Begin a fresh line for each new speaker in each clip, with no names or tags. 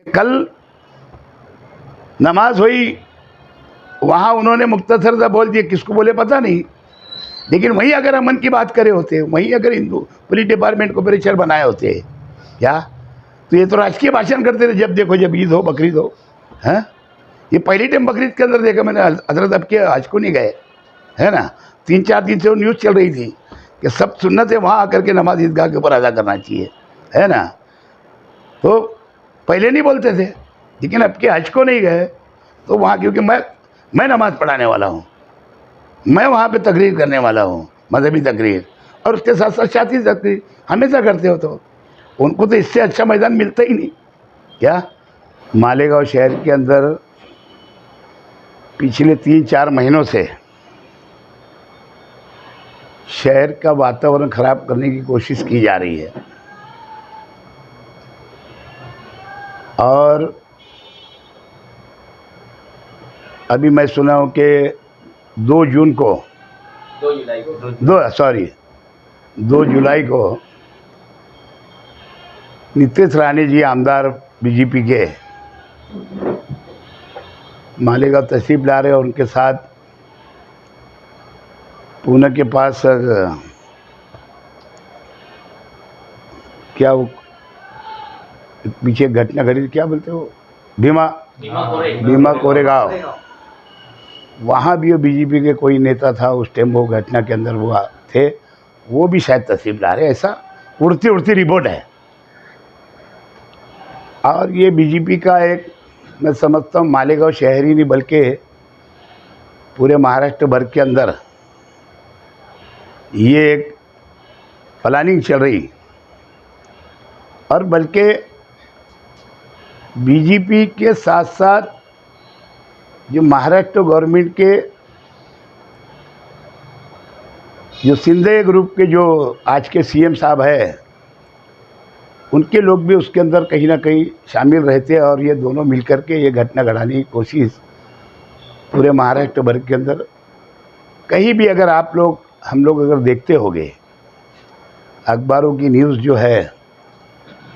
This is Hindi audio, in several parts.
कल नमाज हुई, वहाँ उन्होंने मुख्तसर सा बोल दिया, किसको बोले पता नहीं, लेकिन वहीं अगर अमन की बात करे होते, वहीं अगर हिंदू पुलिस डिपार्टमेंट को प्रेशर बनाए होते क्या, तो ये तो राजकीय भाषण करते थे जब देखो, जब ईद हो बकरीद हो। हैं, ये पहली टाइम बकरीद के अंदर देखा मैंने, हजरत अब के आज को नहीं गए, है ना। 3-4 दिन से वो न्यूज़ चल रही थी कि सब सुन्नत है वहाँ आकर के नमाज ईदगाह के ऊपर अदा करना चाहिए, है ना। तो पहले नहीं बोलते थे, लेकिन अब के हज को नहीं गए तो वहाँ, क्योंकि मैं नमाज़ पढ़ाने वाला हूँ, मैं वहाँ पे तकरीर करने वाला हूँ, मजहबी तकरीर, और उसके साथ साथ शादी तकरीर हमेशा करते हो, तो उनको तो इससे अच्छा मैदान मिलता ही नहीं क्या। मालेगांव शहर के अंदर पिछले 3-4 महीनों से शहर का वातावरण ख़राब करने की कोशिश की जा रही है, और अभी मैं सुना हूँ कि 2 जुलाई को नीतीश राणे जी आमदार बीजेपी के मालेगांव तशरीफ ला रहे हैं, और उनके साथ पुणे के पास क्या वो पीछे घटना घटी, क्या बोलते हो, भीमा कोरेगांव, वहाँ भी वो बीजेपी के कोई नेता था उस टाइम, वो घटना के अंदर वो थे, वो भी शायद तशरीफ ला रहे, ऐसा उड़ती रिपोर्ट है। और ये बीजेपी का एक, मैं समझता हूँ मालेगांव शहर ही नहीं बल्कि पूरे महाराष्ट्र भर के अंदर ये एक प्लानिंग चल रही, और बल्कि बीजेपी के साथ साथ जो महाराष्ट्र गवर्नमेंट के जो शिंदे ग्रुप के जो आज के सीएम साहब है, उनके लोग भी उसके अंदर कहीं ना कहीं शामिल रहते हैं, और ये दोनों मिलकर के ये घटना घटाने की कोशिश पूरे महाराष्ट्र भर के अंदर कहीं भी, अगर आप लोग हम लोग अगर देखते होंगे अखबारों की न्यूज़ जो है,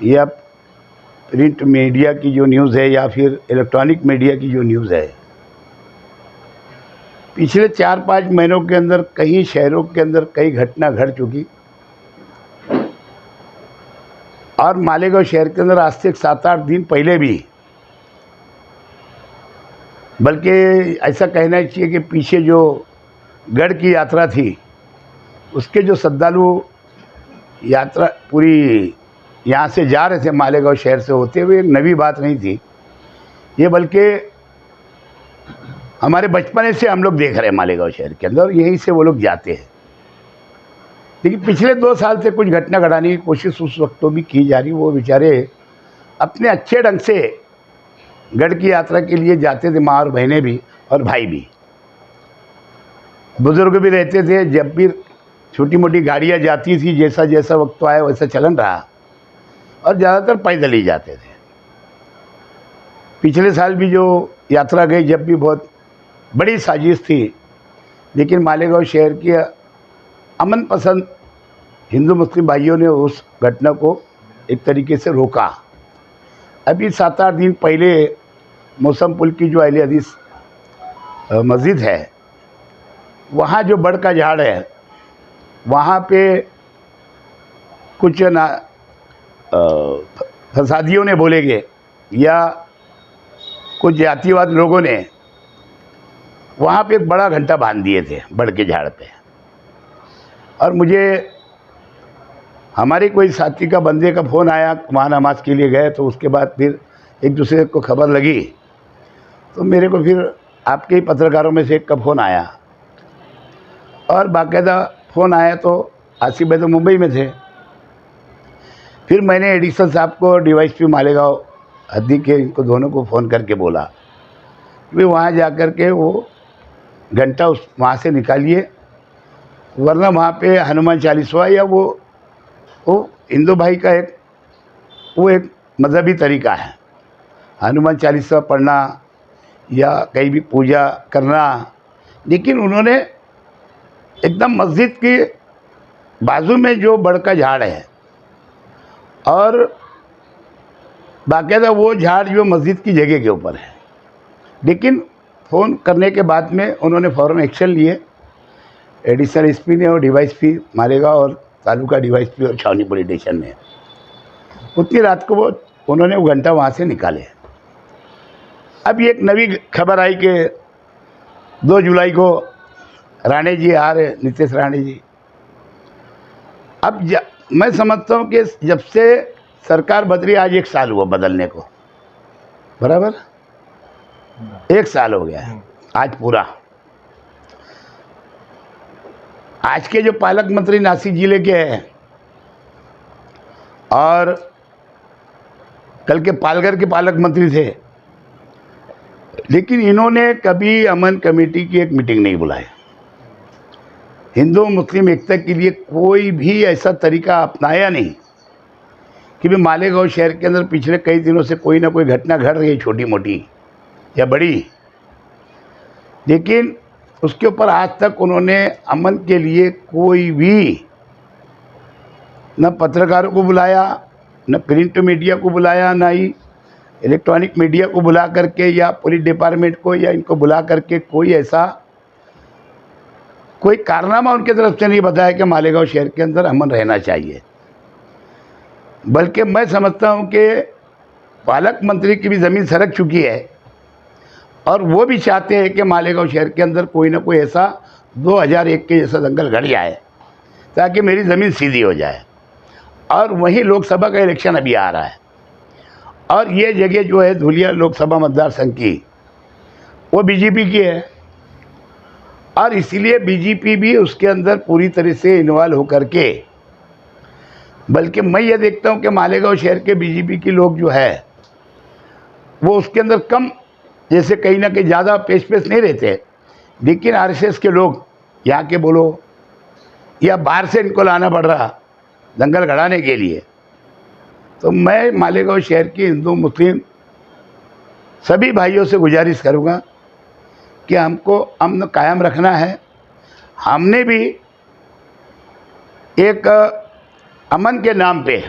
या प्रिंट मीडिया की जो न्यूज़ है, या फिर इलेक्ट्रॉनिक मीडिया की जो न्यूज़ है, पिछले 4-5 महीनों के अंदर कई शहरों के अंदर कई घटना घट चुकी, और मालेगांव शहर के अंदर आज से 7-8 दिन पहले भी, बल्कि ऐसा कहना चाहिए कि पीछे जो गढ़ की यात्रा थी, उसके जो श्रद्धालु यात्रा पूरी यहाँ से जा रहे थे मालेगांव शहर से होते हुए, नई बात नहीं थी ये, बल्कि हमारे बचपने से हम लोग देख रहे हैं मालेगांव शहर के अंदर, यहीं से वो लोग जाते हैं। लेकिन पिछले 2 साल से कुछ घटना घटाने की कोशिश उस वक्त तो भी की जा रही, वो बेचारे अपने अच्छे ढंग से गढ़ की यात्रा के लिए जाते थे, माँ और बहनें भी और भाई भी, बुजुर्ग भी रहते थे, जब भी छोटी मोटी गाड़ियाँ जाती थी, जैसा जैसा वक्त आया वैसा चलन रहा, और ज़्यादातर पैदल ही जाते थे। पिछले साल भी जो यात्रा गई, जब भी बहुत बड़ी साजिश थी, लेकिन मालेगांव शहर के अमन पसंद हिंदू मुस्लिम भाइयों ने उस घटना को एक तरीके से रोका। अभी 7-8 दिन पहले मौसम पुल की जो अहले हदीस मस्जिद है, वहाँ जो बड़ का झाड़ है, वहाँ पे कुछ ना फसादियों ने बोलेंगे, या कुछ जातिवाद लोगों ने वहाँ पे एक बड़ा घंटा बांध दिए थे बड़ के झाड़ पे, और मुझे हमारे कोई साथी का बंदे का फ़ोन आया, वहाँ नमाज के लिए गए, तो उसके बाद फिर एक दूसरे को खबर लगी, तो मेरे को फिर आपके ही पत्रकारों में से एक का फ़ोन आया, और बाकायदा फ़ोन आया तो आसिफ भाई तो मुंबई में थे। फिर मैंने एडिशनल साहब को, डीवाईएसपी मालेगांव हद्दी के, इनको दोनों को फ़ोन करके बोला कि वहाँ जा कर के वो घंटा उस वहाँ से निकालिए, वरना वहाँ पे हनुमान चालीसा, या वो हिंदू भाई का एक मजहबी तरीका है, हनुमान चालीसा पढ़ना या कहीं भी पूजा करना, लेकिन उन्होंने एकदम मस्जिद के बाजू में जो बड़ का झाड़ है, और बाकायदा वो झाड़ जो मस्जिद की जगह के ऊपर है। लेकिन फ़ोन करने के बाद में उन्होंने फ़ौरन एक्शन लिए। एडिशनल एसपी ने और डीवाईएसपी मालेगांव और तालुका डीवाईएसपी और छावनी पुलिस स्टेशन ने उतनी रात को उन्होंने वो घंटा वहाँ से निकाले। अब ये एक नई खबर आई कि 2 जुलाई को राणे जी आ रहे, नीतीश राणे जी। अब मैं समझता हूँ कि जब से सरकार बदली, आज 1 साल हुआ बदलने को, बराबर 1 साल हो गया है आज पूरा। आज के जो पालक मंत्री नासिक जिले के हैं और कल के पालघर के पालक मंत्री थे, लेकिन इन्होंने कभी अमन कमेटी की एक मीटिंग नहीं बुलाई। हिंदू मुस्लिम एकता के लिए कोई भी ऐसा तरीका अपनाया नहीं कि भाई मालेगांव शहर के अंदर पिछले कई दिनों से कोई ना कोई घटना घट रही है, छोटी मोटी या बड़ी, लेकिन उसके ऊपर आज तक उन्होंने अमन के लिए कोई भी न पत्रकारों को बुलाया, न प्रिंट मीडिया को बुलाया, ना ही इलेक्ट्रॉनिक मीडिया को बुला करके या पुलिस डिपार्टमेंट को या इनको बुला करके कोई ऐसा कोई कारनामा उनके तरफ से नहीं बताया कि मालेगांव शहर के अंदर अमन रहना चाहिए। बल्कि मैं समझता हूं कि पालक मंत्री की भी ज़मीन सरक चुकी है और वो भी चाहते हैं कि मालेगांव शहर के अंदर कोई ना कोई ऐसा 2001 के जैसा दंगल घट जाए ताकि मेरी ज़मीन सीधी हो जाए। और वहीं लोकसभा का इलेक्शन अभी आ रहा है और ये जगह जो है धुलिया लोकसभा मतदार संघ की, वो बीजेपी की है और इसीलिए बीजेपी भी उसके अंदर पूरी तरह से इन्वॉल्व होकर के, बल्कि मैं ये देखता हूँ कि मालेगांव शहर के बीजेपी के लोग जो है वो उसके अंदर कम, जैसे कहीं ना कहीं ज़्यादा पेश नहीं रहते, लेकिन आरएसएस के लोग यहाँ के बोलो या बाहर से इनको लाना पड़ रहा दंगल घड़ाने के लिए। तो मैं मालेगांव शहर के हिंदू मुस्लिम सभी भाइयों से गुजारिश करूँगा कि हमको अमन कायम रखना है। हमने भी एक अमन के नाम पे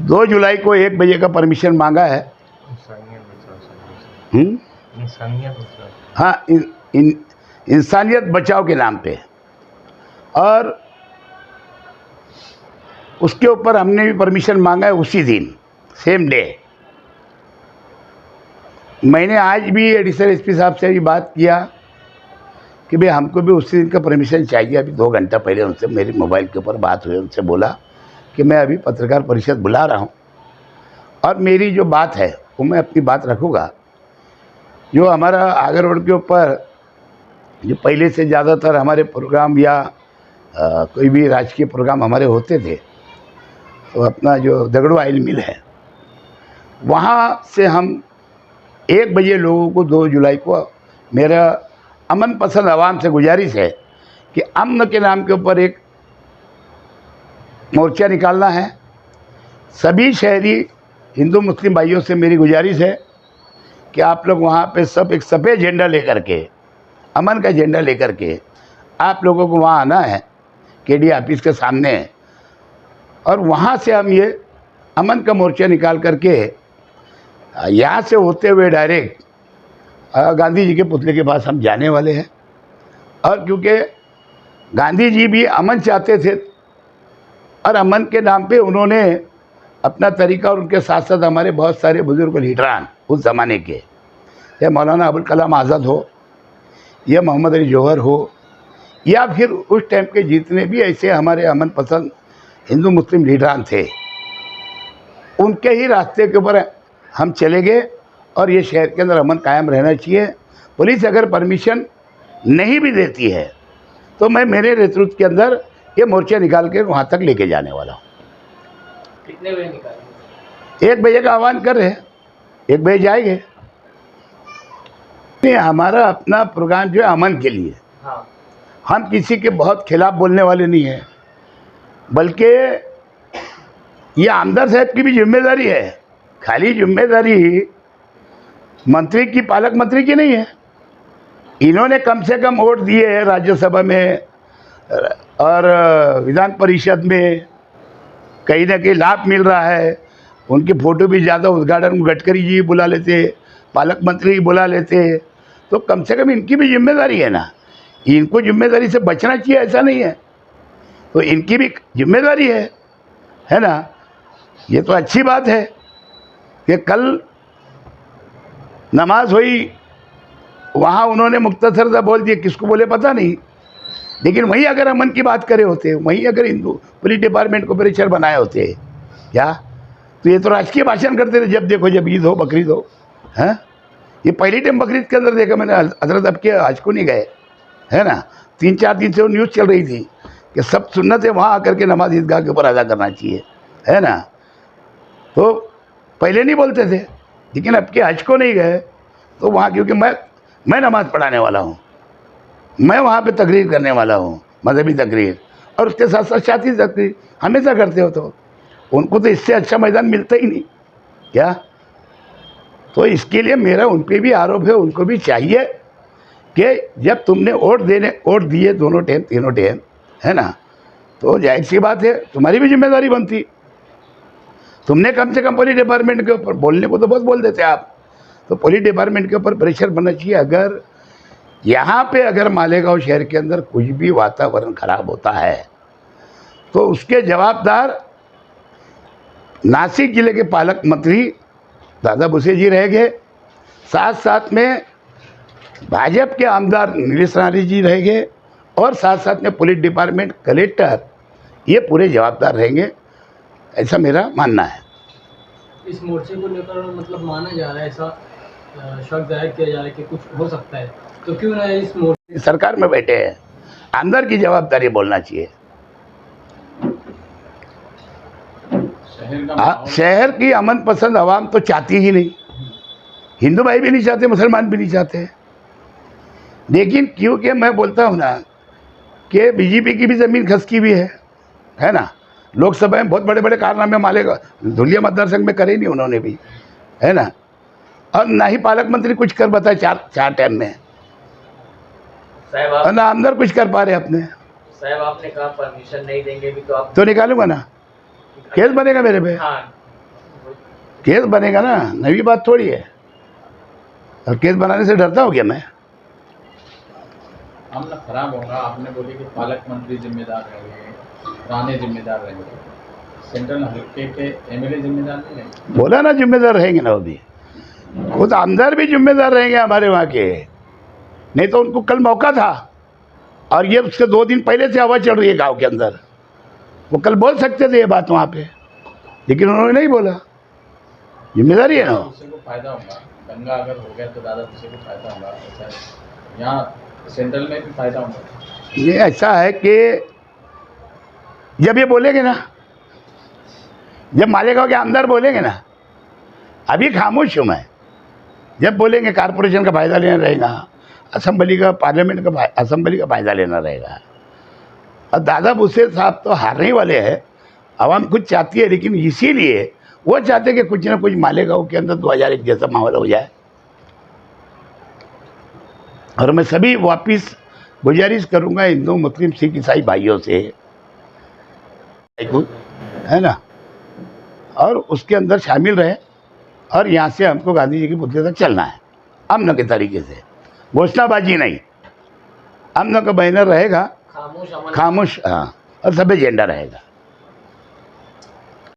2 जुलाई को 1 बजे का परमिशन मांगा है। हाँ, इंसानियत बचाओ के नाम पे, और उसके ऊपर हमने भी परमिशन मांगा है उसी दिन, सेम डे। मैंने आज भी एडिशनल एसपी साहब से भी बात किया कि भाई हमको भी उसी दिन का परमिशन चाहिए। अभी 2 घंटा पहले उनसे मेरी मोबाइल के ऊपर बात हुई, उनसे बोला कि मैं अभी पत्रकार परिषद बुला रहा हूँ और मेरी जो बात है वो मैं अपनी बात रखूँगा। जो हमारा आगर रोड के ऊपर जो पहले से ज़्यादातर हमारे प्रोग्राम या कोई भी राजकीय प्रोग्राम हमारे होते थे, तो अपना जो दगड़ू ऑयल मिल है वहाँ से हम 1 बजे लोगों को 2 जुलाई को, मेरा अमन पसंद आवाम से गुजारिश है कि अमन के नाम के ऊपर एक मोर्चा निकालना है। सभी शहरी हिंदू मुस्लिम भाइयों से मेरी गुजारिश है कि आप लोग वहाँ पे सब एक सफ़ेद झंडा लेकर के, अमन का झंडा लेकर के आप लोगों को वहाँ आना है केडी ऑफिस के सामने, और वहाँ से हम ये अमन का मोर्चा निकाल करके यहाँ से होते हुए डायरेक्ट गांधी जी के पुतले के पास हम जाने वाले हैं। और क्योंकि गांधी जी भी अमन चाहते थे और अमन के नाम पे उन्होंने अपना तरीका, और उनके साथ साथ हमारे बहुत सारे बुजुर्ग लीडरान उस ज़माने के, या मौलाना अबुल कलाम आज़ाद हो या मोहम्मद अली जौहर हो या फिर उस टाइम के जितने भी ऐसे हमारे अमन पसंद हिंदू मुस्लिम लीडरान थे, उनके ही रास्ते के ऊपर हम चले गए और ये शहर के अंदर अमन कायम रहना चाहिए। पुलिस अगर परमिशन नहीं भी देती है तो मैं मेरे नेतृत्व के अंदर ये मोर्चा निकाल के वहाँ तक लेके जाने वाला हूँ।
कितने बजे निकालेंगे?
1 बजे का आह्वान कर रहे हैं, 1 बजे जाएंगे। हमारा अपना प्रोग्राम जो है अमन के लिए,
हाँ।
हम किसी के बहुत खिलाफ बोलने वाले नहीं हैं, बल्कि ये आमदार साहब की भी जिम्मेदारी है। खाली जिम्मेदारी मंत्री की, पालक मंत्री की नहीं है। इन्होंने कम से कम वोट दिए हैं राज्यसभा में और विधान परिषद में, कहीं ना कहीं लाभ मिल रहा है, उनकी फ़ोटो भी ज़्यादा उद्घाटन गडकरी जी बुला लेते, पालक मंत्री बुला लेते, तो कम से कम इनकी भी जिम्मेदारी है ना। इनको जिम्मेदारी से बचना चाहिए ऐसा नहीं है, तो इनकी भी जिम्मेदारी है ना। ये तो अच्छी बात है कि कल नमाज हुई, वहाँ उन्होंने मुख्तसर सा बोल दिया, किसको बोले पता नहीं, लेकिन वहीं अगर अमन की बात करे होते, वहीं अगर हिंदू पुलिस डिपार्टमेंट को प्रेशर बनाए होते क्या, तो ये तो राजकीय भाषण करते थे जब देखो, जब ईद हो बकरीद हो। हैं, ये पहली टाइम बकरीद के अंदर देखा मैंने, हजरत अब के हज को नहीं गए, है ना। 3-4 दिन से वो न्यूज़ चल रही थी कि सब सुन्नत है वहाँ आकर के नमाज ईदगाह के ऊपर अदा करना चाहिए, है ना। तो पहले नहीं बोलते थे, लेकिन अब के हज को नहीं गए तो वहाँ, क्योंकि मैं नमाज़ पढ़ाने वाला हूँ, मैं वहाँ पे तकरीर करने वाला हूँ, मजहबी तकरीर, और उसके साथ साथ शादी तकरीर हमेशा करते हो, तो उनको तो इससे अच्छा मैदान मिलता ही नहीं क्या। तो इसके लिए मेरा उन पर भी आरोप है, उनको भी चाहिए कि जब तुमने वोट दिए दोनों टाइम तीनों टाइम, है ना, तो जाहिर सी बात है तुम्हारी भी जिम्मेदारी बनती। तुमने कम से कम पुलिस डिपार्टमेंट के ऊपर, बोलने को तो बहुत बोल देते आप, तो पुलिस डिपार्टमेंट के ऊपर प्रेशर बनना चाहिए। अगर यहाँ पे अगर मालेगांव शहर के अंदर कुछ भी वातावरण खराब होता है तो उसके जवाबदार नासिक जिले के पालक मंत्री दादा भुसे जी रहेंगे, साथ साथ में भाजपा के आमदार नीलेश राणे जी रहेंगे, और साथ साथ में पुलिस डिपार्टमेंट, कलेक्टर, ये पूरे जवाबदार रहेंगे, ऐसा मेरा मानना है।
इस मोर्चे को लेकर मतलब माना जा रहा है, ऐसा शक जाहिर किया जा रहा है कि कुछ हो सकता है, तो क्यों ना इस मोर्चे
सरकार में बैठे हैं, अंदर की जवाबदारी बोलना चाहिए। शहर की अमन पसंद आवाम तो चाहती ही नहीं, हिंदू भाई भी नहीं चाहते, मुसलमान भी नहीं चाहते, लेकिन क्योंकि मैं बोलता हूँ ना कि बीजेपी की भी ज़मीन खसकी भी है ना। लोकसभा में बहुत बड़े बड़े कारनामे मालेगा धुलिया मतदार संघ में करे नहीं उन्होंने भी, है ना, और ना ही पालक मंत्री कुछ कर बताए चार टाइम में, और ना आमदार कुछ कर पा रहे अपने।
साहब आपने कहा परमिशन नहीं देंगे भी, तो आप
तो निकालूंगा ना, केस बनेगा मेरे पे।
हाँ,
केस बनेगा ना, नई बात थोड़ी है, और केस बनाने से डरता हूँ क्या मैं।
अमन खराब होगा, आपने बोली कि पालक मंत्री जिम्मेदार रहेंगे, राणे जिम्मेदार रहेंगे, सेंट्रल हल्के के एमएलए जिम्मेदार नहीं रहेंगे।
बोला ना जिम्मेदार रहेंगे ना, वो भी खुद आमदार भी जिम्मेदार रहेंगे हमारे वहाँ के, नहीं तो उनको कल मौका था, और ये उसके 2 दिन पहले से हवा चल रही है गांव के अंदर, वो कल बोल सकते थे ये बात वहाँ पे, लेकिन उन्होंने नहीं बोला। जिम्मेदारी है ना।
भुसे को फायदा होगा, दंगा अगर हो गया तो दादा भुसे को फायदा होगा, ऐसा यहाँ सेंट्रल में भी फायदा होगा।
ये ऐसा है कि जब ये बोलेंगे ना, जब मालेगांव के आमदार बोलेंगे ना, अभी खामोश हूँ मैं, जब बोलेंगे कारपोरेशन का फ़ायदा लेना रहेगा, असेंबली का, पार्लियामेंट का, असेंबली का फ़ायदा लेना रहेगा। और दादा भुसे साहब तो हारने ही वाले हैं, आवाम कुछ चाहती है, लेकिन इसीलिए वो चाहते कि कुछ ना कुछ मालेगांव के अंदर 2001 जैसा माहौल हो जाए। और मैं सभी वापिस गुजारिश करूंगा हिंदू मुस्लिम सिख ईसाई भाइयों से, है ना, और उसके अंदर शामिल रहे, और यहाँ से हमको गांधी जी की बुद्धि तक चलना है, अमन के तरीके से, घोषणाबाजी नहीं, अमन का बैनर रहेगा,
खामोश अमन,
खामोश, हाँ, और सब एजेंडा रहेगा।